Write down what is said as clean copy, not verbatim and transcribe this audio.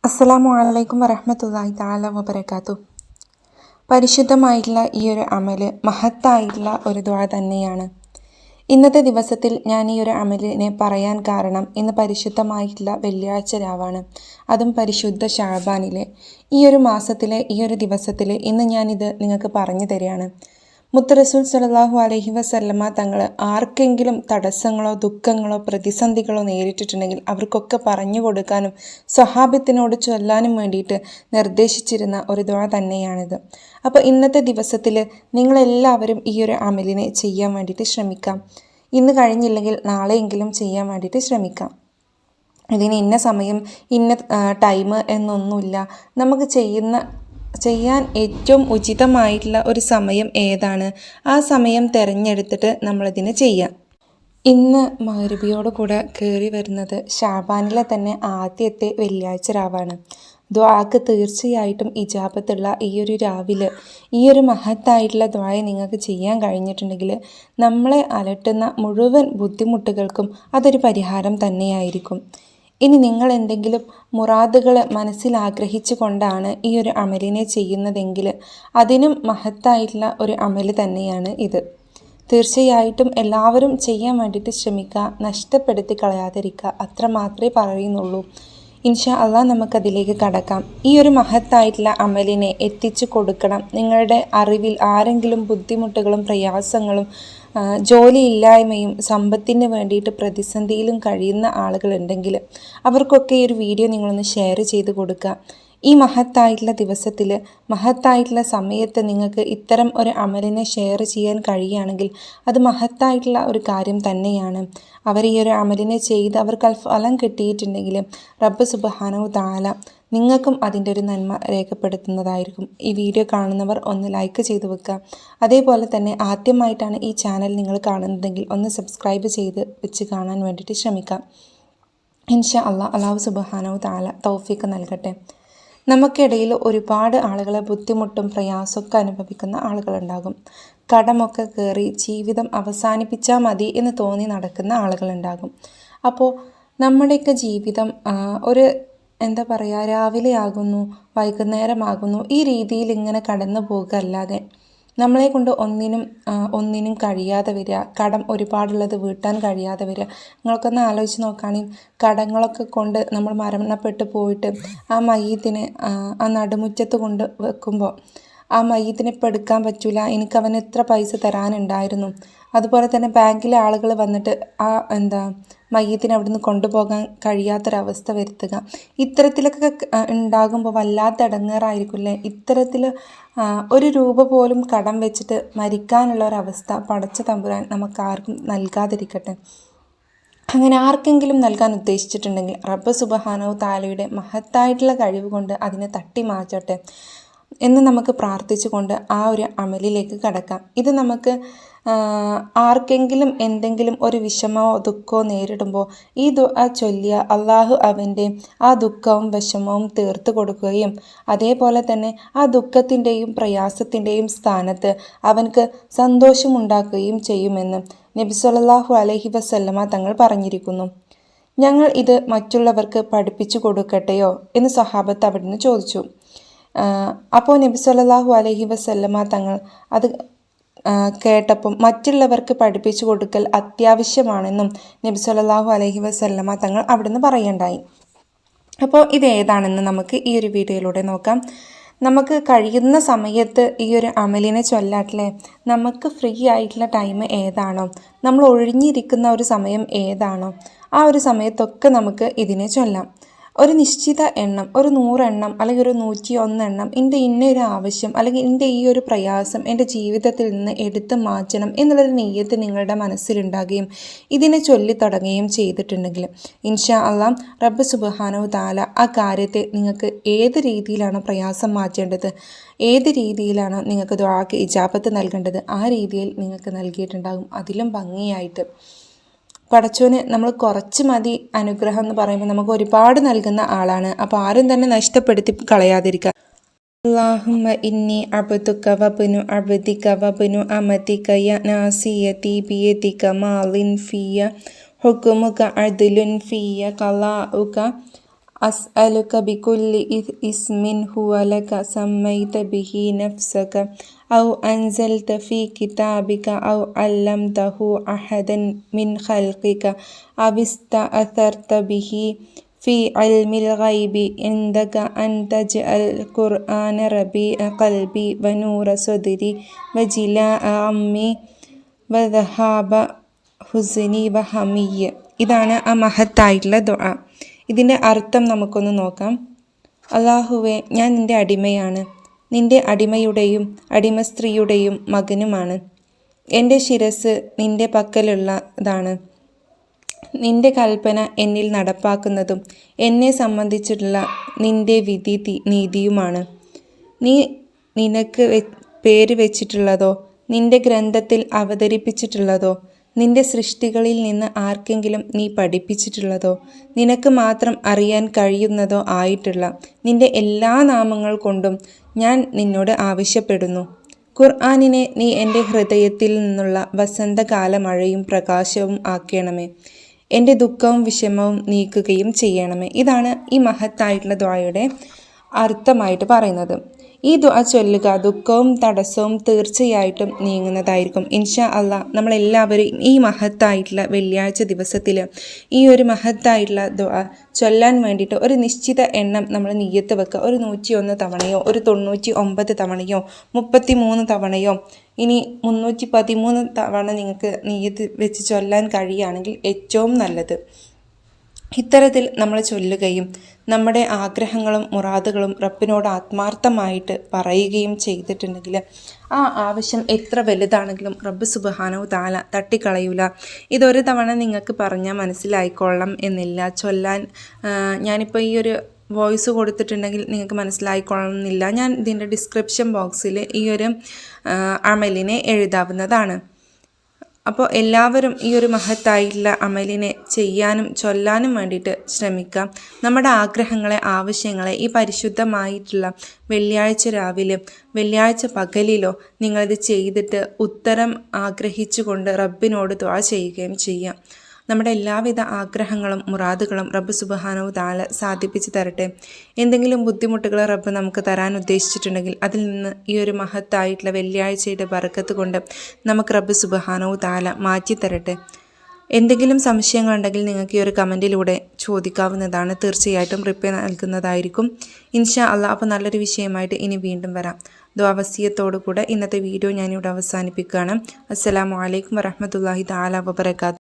അസ്സലാമു അലൈക്കും വറഹ്മത്തുള്ളാഹി തആല വബറകാതുഹു. പരിശുദ്ധമായിട്ടുള്ള ഈ ഒരു അമല് മഹത്തായിട്ടുള്ള ഒരു ദുആ തന്നെയാണ്. ഇന്നത്തെ ദിവസത്തിൽ ഞാൻ ഈ ഒരു അമലിനെ പറയാൻ കാരണം ഇന്ന് പരിശുദ്ധമായിട്ടുള്ള വെള്ളിയാഴ്ച രാവാണ്. അതും പരിശുദ്ധ ശഅബാനിലെ ഈ ഒരു മാസത്തിലെ ഈ ഒരു ദിവസത്തിൽ ഇന്ന് ഞാനിത് നിങ്ങൾക്ക് പറഞ്ഞു തരികയാണ്. മുത്ത് റസൂൽ സ്വല്ലല്ലാഹു അലൈഹി വസല്ലമ തങ്ങൾ ആർക്കെങ്കിലും തടസ്സങ്ങളോ ദുഃഖങ്ങളോ പ്രതിസന്ധികളോ നേരിട്ടിട്ടുണ്ടെങ്കിൽ അവർക്കൊക്കെ പറഞ്ഞു കൊടുക്കാനും സ്വഹാബത്തിനോട് ചൊല്ലാനും വേണ്ടിയിട്ട് നിർദ്ദേശിച്ചിരുന്ന ഒരു ദുആ തന്നെയാണിത്. അപ്പോൾ ഇന്നത്തെ ദിവസത്തിൽ നിങ്ങളെല്ലാവരും ഈ ഒരു അമലിനെ ചെയ്യാൻ വേണ്ടിയിട്ട് ശ്രമിക്കാം. ഇന്ന് കഴിഞ്ഞില്ലെങ്കിൽ നാളെയെങ്കിലും ചെയ്യാൻ വേണ്ടിയിട്ട് ശ്രമിക്കാം. ഇതിന് ഇന്ന സമയം ഇന്ന ടൈം എന്നൊന്നുമില്ല. നമുക്ക് ചെയ്യാൻ ഏറ്റവും ഉചിതമായിട്ടുള്ള ഒരു സമയം ഏതാണ്, ആ സമയം തിരഞ്ഞെടുത്തിട്ട് നമ്മളിതിന് ചെയ്യാം. ഇന്ന് മഗ്‌രിബിയോട് കൂടെ കയറി വരുന്നത് ശഅബാനിലെ തന്നെ ആദ്യത്തെ വെള്ളിയാഴ്ച രാവാണ്. ദുആക്ക് തീർച്ചയായിട്ടും ഇജാബത്തുള്ള ഈ ഒരു രാവിലെ ഈ ഒരു മഹത്തായിട്ടുള്ള ദുആ നിങ്ങൾക്ക് ചെയ്യാൻ കഴിഞ്ഞിട്ടുണ്ടെങ്കിൽ നമ്മളെ അലട്ടുന്ന മുഴുവൻ ബുദ്ധിമുട്ടുകൾക്കും അതൊരു പരിഹാരം തന്നെയായിരിക്കും. ഇനി നിങ്ങൾ എന്തെങ്കിലും മുറാദുകൾ മനസ്സിൽ ആഗ്രഹിച്ചു കൊണ്ടാണ് ഈ ഒരു അമലിനെ ചെയ്യുന്നതെങ്കിൽ അതിനും മഹത്തായിട്ടുള്ള ഒരു അമല് തന്നെയാണ് ഇത്. തീർച്ചയായിട്ടും എല്ലാവരും ചെയ്യാൻ വേണ്ടിയിട്ട് ശ്രമിക്കുക, നഷ്ടപ്പെടുത്തി കളയാതിരിക്കുക, അത്ര മാത്രമേ പറയുന്നുള്ളൂ. ഇൻഷാ അള്ളാഹ് നമുക്കതിലേക്ക് കടക്കാം. ഈ ഒരു മഹത്തായിട്ടുള്ള അമലിനെ എത്തിച്ചു കൊടുക്കണം. നിങ്ങളുടെ അറിവിൽ ആരെങ്കിലും ബുദ്ധിമുട്ടുകളും പ്രയാസങ്ങളും ജോലിയില്ലായ്മയും സമ്പത്തിന് വേണ്ടിയിട്ട് പ്രതിസന്ധിയിലും കഴിയുന്ന ആളുകളുണ്ടെങ്കിൽ അവർക്കൊക്കെ ഈ ഒരു വീഡിയോ നിങ്ങളൊന്ന് ഷെയർ ചെയ്ത് കൊടുക്കുക. ഈ മഹത്തായിട്ടുള്ള ദിവസത്തിൽ മഹത്തായിട്ടുള്ള സമയത്ത് നിങ്ങൾക്ക് ഇത്തരം ഒരു അമലിനെ ഷെയർ ചെയ്യാൻ കഴിയുകയാണെങ്കിൽ അത് മഹത്തായിട്ടുള്ള ഒരു കാര്യം തന്നെയാണ്. അവർ ഈ ഒരു അമലിനെ ചെയ്ത് അവർക്ക് ഫലം കിട്ടിയിട്ടുണ്ടെങ്കിൽ റബ്ബ് സുബ്ഹാനഹു തആല നിങ്ങൾക്കും അതിൻ്റെ ഒരു നന്മ രേഖപ്പെടുത്തുന്നതായിരിക്കും. ഈ വീഡിയോ കാണുന്നവർ ഒന്ന് ലൈക്ക് ചെയ്ത് വെക്കുക. അതേപോലെ തന്നെ ആദ്യമായിട്ടാണ് ഈ ചാനൽ നിങ്ങൾ കാണുന്നതെങ്കിൽ ഒന്ന് സബ്സ്ക്രൈബ് ചെയ്ത് വെച്ച് കാണാൻ വേണ്ടിയിട്ട് ശ്രമിക്കാം. ഇൻഷാ അല്ലാഹു സുബ്ഹാനഹു തആല തൗഫീഖ് നൽകട്ടെ. നമുക്കിടയിൽ ഒരുപാട് ആളുകളെ ബുദ്ധിമുട്ടും പ്രയാസമൊക്കെ അനുഭവിക്കുന്ന ആളുകളുണ്ടാകും. കടമൊക്കെ കയറി ജീവിതം അവസാനിപ്പിച്ചാൽ മതി എന്ന് തോന്നി നടക്കുന്ന ആളുകളുണ്ടാകും. അപ്പോൾ നമ്മുടെയൊക്കെ ജീവിതം ഒരു എന്താ പറയുക, രാവിലെ ആകുന്നു വൈകുന്നേരമാകുന്നു ഈ രീതിയിൽ ഇങ്ങനെ കടന്നു പോകുക അല്ലാതെ നമ്മളെ കൊണ്ട് ഒന്നിനും കഴിയാതെ വരിക, കടം ഒരുപാടുള്ളത് വീട്ടാൻ കഴിയാതെ വരിക. നിങ്ങൾക്കൊന്ന് ആലോചിച്ച് നോക്കുകയാണെങ്കിൽ കടങ്ങളൊക്കെ കൊണ്ട് നമ്മൾ മരണപ്പെട്ടു പോയിട്ട് ആ മയ്യത്തിനെ ആ നടുമുറ്റത്ത് കൊണ്ട് വെക്കുമ്പോൾ ആ മയ്യത്തിനെ ഇപ്പോൾ എടുക്കാൻ പറ്റില്ല, എനിക്ക് അവന് എത്ര പൈസ തരാനുണ്ടായിരുന്നു. അതുപോലെ തന്നെ ബാങ്കിലെ ആളുകൾ വന്നിട്ട് ആ മയ്യത്തിനെ അവിടുന്ന് കൊണ്ടുപോകാൻ കഴിയാത്തൊരവസ്ഥ വരുത്തുക. ഇത്തരത്തിലൊക്കെ ഉണ്ടാകുമ്പോൾ വല്ലാത്ത ഇടങ്ങേറായിരിക്കില്ലേ. ഇത്തരത്തിൽ ഒരു രൂപ പോലും കടം വെച്ചിട്ട് മരിക്കാനുള്ള ഒരവസ്ഥ പടച്ച തമ്പുരാൻ നമുക്കാർക്കും നൽകാതിരിക്കട്ടെ. അങ്ങനെ ആർക്കെങ്കിലും നൽകാൻ ഉദ്ദേശിച്ചിട്ടുണ്ടെങ്കിൽ റബ്ബ് സുബ്ഹാനഹു തആലയുടെ മഹത്തായിട്ടുള്ള കഴിവ് കൊണ്ട് അതിനെ തട്ടി മാറ്റട്ടെ എന്ന് നമുക്ക് പ്രാർത്ഥിച്ചുകൊണ്ട് ആ ഒരു അമലിലേക്ക് കടക്കാം. ഇത് നമുക്ക് ആർക്കെങ്കിലും എന്തെങ്കിലും ഒരു വിഷമമോ ദുഃഖമോ നേരിടുമ്പോൾ ഈ ദുആ ചൊല്ലിയ അള്ളാഹു അവൻ്റെ ആ ദുഃഖവും വിഷമവും തീർത്ത് കൊടുക്കുകയും അതേപോലെ തന്നെ ആ ദുഃഖത്തിൻ്റെയും പ്രയാസത്തിൻ്റെയും സ്ഥാനത്ത് അവൻക്ക് സന്തോഷമുണ്ടാക്കുകയും ചെയ്യുമെന്ന് നബി സല്ലല്ലാഹു അലൈഹി വസല്ലമ തങ്ങൾ പറഞ്ഞിരിക്കുന്നു. ഞങ്ങൾ ഇത് മറ്റുള്ളവർക്ക് പഠിപ്പിച്ചു കൊടുക്കട്ടെയോ എന്ന് സ്വഹാബത്ത് അവിടുന്ന് ചോദിച്ചു. അപ്പോൾ നബി സല്ലല്ലാഹു അലൈഹി വസല്ലമ തങ്ങൾ അത് കേട്ടപ്പം മറ്റുള്ളവർക്ക് പഠിപ്പിച്ചു കൊടുക്കൽ അത്യാവശ്യമാണെന്നും നബി സല്ലല്ലാഹു അലൈഹി വസല്ലമ തങ്ങൾ അവിടുന്ന് പറയുണ്ടായി. അപ്പോൾ ഇതേതാണെന്ന് നമുക്ക് ഈ ഒരു വീഡിയോയിലൂടെ നോക്കാം. നമുക്ക് കഴിയുന്ന സമയത്ത് ഈ ഒരു അമലിനെ ചൊല്ലാട്ടില്ലേ. നമുക്ക് ഫ്രീ ആയിട്ടുള്ള ടൈം ഏതാണോ, നമ്മൾ ഒഴിഞ്ഞിരിക്കുന്ന ഒരു സമയം ഏതാണോ ആ ഒരു സമയത്തൊക്കെ നമുക്ക് ഇതിനെ ചൊല്ലാം. ഒരു നിശ്ചിത എണ്ണം, ഒരു 100 എണ്ണം അല്ലെങ്കിൽ ഒരു 101 എണ്ണം എൻ്റെ ഇന്നൊരു ആവശ്യം അല്ലെങ്കിൽ എൻ്റെ ഈ ഒരു പ്രയാസം എൻ്റെ ജീവിതത്തിൽ നിന്ന് എടുത്തു മാറ്റണം എന്നുള്ളൊരു നിയ്യത്ത് നിങ്ങളുടെ മനസ്സിലുണ്ടാകുകയും ഇതിനെ ചൊല്ലിത്തുടങ്ങുകയും ചെയ്തിട്ടുണ്ടെങ്കിൽ ഇൻഷാ അള്ളാഹ് റബ്ബ് സുബ്ഹാനഹു തആല ആ കാര്യത്തെ നിങ്ങൾക്ക് ഏത് രീതിയിലാണ് പ്രയാസം മാറ്റേണ്ടത്, ഏത് രീതിയിലാണ് നിങ്ങൾക്ക് ദുആക്ക് ഇജാബത്ത് നൽകേണ്ടത് ആ രീതിയിൽ നിങ്ങൾക്ക് നൽകിയിട്ടുണ്ടാകും. അതിലും ഭംഗിയായിട്ട് പടച്ചോന് നമ്മൾ കുറച്ച് മതി അനുഗ്രഹം എന്ന് പറയുമ്പോൾ നമുക്ക് ഒരുപാട് നൽകുന്ന ആളാണ്. അപ്പോൾ ആരും തന്നെ നഷ്ടപ്പെടുത്തി കളയാതിരിക്കുക. അല്ലാഹുമ്മ ഇന്നി അബ്ദുക വബ്നു അബ്ദിക വബ്നു അമതിക യ നാസിയതി ബിയദിക മാലിൻ ഫിയ ഹുക്മുക അദ്ലുൻ ഫിയ ഖലാഉക أسألك بكل اسم هو لك سميت به نفسك أو أنزلت في كتابك أو علمته أحدا من خلقك أو استأثرت به في علم الغيب عندك أن تجعل القرآن ربيع قلبي ونور صدري وجلاء غمي وذهاب ഹുസ്നി വഹമിയ്. ഇതാണ് ആ മഹത്തായിട്ടുള്ള ദുആ. ഇതിൻ്റെ അർത്ഥം നമുക്കൊന്ന് നോക്കാം. അല്ലാഹുവേ, ഞാൻ നിൻ്റെ അടിമയാണ്, നിൻ്റെ അടിമയുടെയും അടിമ സ്ത്രീയുടെയും മകനുമാണ്. എൻ്റെ ശിരസ് നിൻ്റെ പക്കലുള്ളതാണ്. നിൻ്റെ കൽപ്പന എന്നിൽ നടപ്പാക്കുന്നതും എന്നെ സംബന്ധിച്ചിട്ടുള്ള നിൻ്റെ വിധി നീതിയുമാണ്. നീ നിനക്ക് പേര് വെച്ചിട്ടുള്ളതോ നിൻ്റെ ഗ്രന്ഥത്തിൽ അവതരിപ്പിച്ചിട്ടുള്ളതോ നിൻ്റെ സൃഷ്ടികളിൽ നിന്ന് ആർക്കെങ്കിലും നീ പഠിപ്പിച്ചിട്ടുള്ളതോ നിനക്ക് മാത്രം അറിയാൻ കഴിയുന്നതോ ആയിട്ടുള്ള നിൻ്റെ എല്ലാ നാമങ്ങൾ കൊണ്ടും ഞാൻ നിന്നോട് ആവശ്യപ്പെടുന്നു. ഖുർആനിനെ നീ എൻ്റെ ഹൃദയത്തിൽ നിന്നുള്ള വസന്തകാല മഴയും പ്രകാശവും ആക്കണമേ. എൻ്റെ ദുഃഖവും വിഷമവും നീക്കുകയും ചെയ്യണമേ. ഇതാണ് ഈ മഹത്തായിട്ടുള്ള ദുആയുടെ അർത്ഥമായിട്ട് പറയുന്നത്. ഈ ദുആ ചൊല്ലുക, ദുഃഖവും തടസ്സവും തീർച്ചയായിട്ടും നീങ്ങുന്നതായിരിക്കും. ഇൻഷാ അല്ലാഹ് നമ്മളെല്ലാവരും ഈ മഹത്തായിട്ടുള്ള വെള്ളിയാഴ്ച ദിവസത്തിൽ ഈ ഒരു മഹത്തായിട്ടുള്ള ദുആ ചൊല്ലാൻ വേണ്ടിയിട്ട് ഒരു നിശ്ചിത എണ്ണം നമ്മൾ നിയ്യത്ത് വെക്കുക. ഒരു 101 തവണയോ ഒരു 99 തവണയോ 33 തവണയോ ഇനി 313 തവണ നിങ്ങൾക്ക് നിയ്യത്ത് വെച്ച് ചൊല്ലാൻ കഴിയുകയാണെങ്കിൽ ഏറ്റവും നല്ലത്. ഇത്തരത്തിൽ നമ്മൾ ചൊല്ലുകയും നമ്മുടെ ആഗ്രഹങ്ങളും മുറാദുകളും റബ്ബിനോട് ആത്മാർത്ഥമായിട്ട് പറയുകയും ചെയ്തിട്ടുണ്ടെങ്കിൽ ആ ആവശ്യം എത്ര വലുതാണെങ്കിലും റബ്ബ് സുബ്ഹാനഹു തആല തട്ടിക്കളയൂല. ഇതൊരു തവണ നിങ്ങൾക്ക് പറഞ്ഞാൽ മനസ്സിലായിക്കൊള്ളണം എന്നില്ല. ചൊല്ലാൻ ഞാനിപ്പോൾ ഈ ഒരു വോയിസ് കൊടുത്തിട്ടുണ്ടെങ്കിൽ നിങ്ങൾക്ക് മനസ്സിലായിക്കൊള്ളണമെന്നില്ല. ഞാൻ ഇതിൻ്റെ ഡിസ്ക്രിപ്ഷൻ ബോക്സിൽ ഈ ഒരു അമലിനെ എഴുതാവുന്നതാണ്. അപ്പോൾ എല്ലാവരും ഈ ഒരു മഹത്തായിട്ടുള്ള അമലിനെ ചെയ്യാനും ചൊല്ലാനും വേണ്ടിയിട്ട് ശ്രമിക്കാം. നമ്മുടെ ആഗ്രഹങ്ങളെ ആവശ്യങ്ങളെ ഈ പരിശുദ്ധമായിട്ടുള്ള വെള്ളിയാഴ്ച രാവിലെ വെള്ളിയാഴ്ച പകലിലോ നിങ്ങളിത് ചെയ്തിട്ട് ഉത്തരം ആഗ്രഹിച്ചുകൊണ്ട് റബ്ബിനോട് ദുആ ചെയ്യുകയും ചെയ്യാം. നമ്മുടെ എല്ലാവിധ ആഗ്രഹങ്ങളും മുറാദുകളും റബ്ബ് സുബ്ഹാനഹു തആല സാധിപ്പിച്ച് തരട്ടെ. എന്തെങ്കിലും ബുദ്ധിമുട്ടുകൾ റബ്ബ് നമുക്ക് തരാൻ ഉദ്ദേശിച്ചിട്ടുണ്ടെങ്കിൽ അതിൽ നിന്ന് ഈ ഒരു മഹത്തായിട്ടുള്ള വെള്ളിയാഴ്ചയുടെ ബറക്കത്ത് കൊണ്ട് നമുക്ക് റബ്ബ് സുബ്ഹാനഹു തആല മാറ്റി തരട്ടെ. എന്തെങ്കിലും സംശയങ്ങളുണ്ടെങ്കിൽ നിങ്ങൾക്ക് ഈ ഒരു കമൻറ്റിലൂടെ ചോദിക്കാവുന്നതാണ്. തീർച്ചയായിട്ടും റിപ്ലൈ നൽകുന്നതായിരിക്കും ഇൻഷാ അല്ലാഹ്. അപ്പോൾ നല്ലൊരു വിഷയമായിട്ട് ഇനി വീണ്ടും വരാം. ദുആ വസിയത്തോടു കൂടെ ഇന്നത്തെ വീഡിയോ ഞാനിവിടെ അവസാനിപ്പിക്കുകയാണ്. അസ്സലാമു അലൈക്കും വറഹ്മത്തുള്ളാഹി തആല വബറകാതുഹു.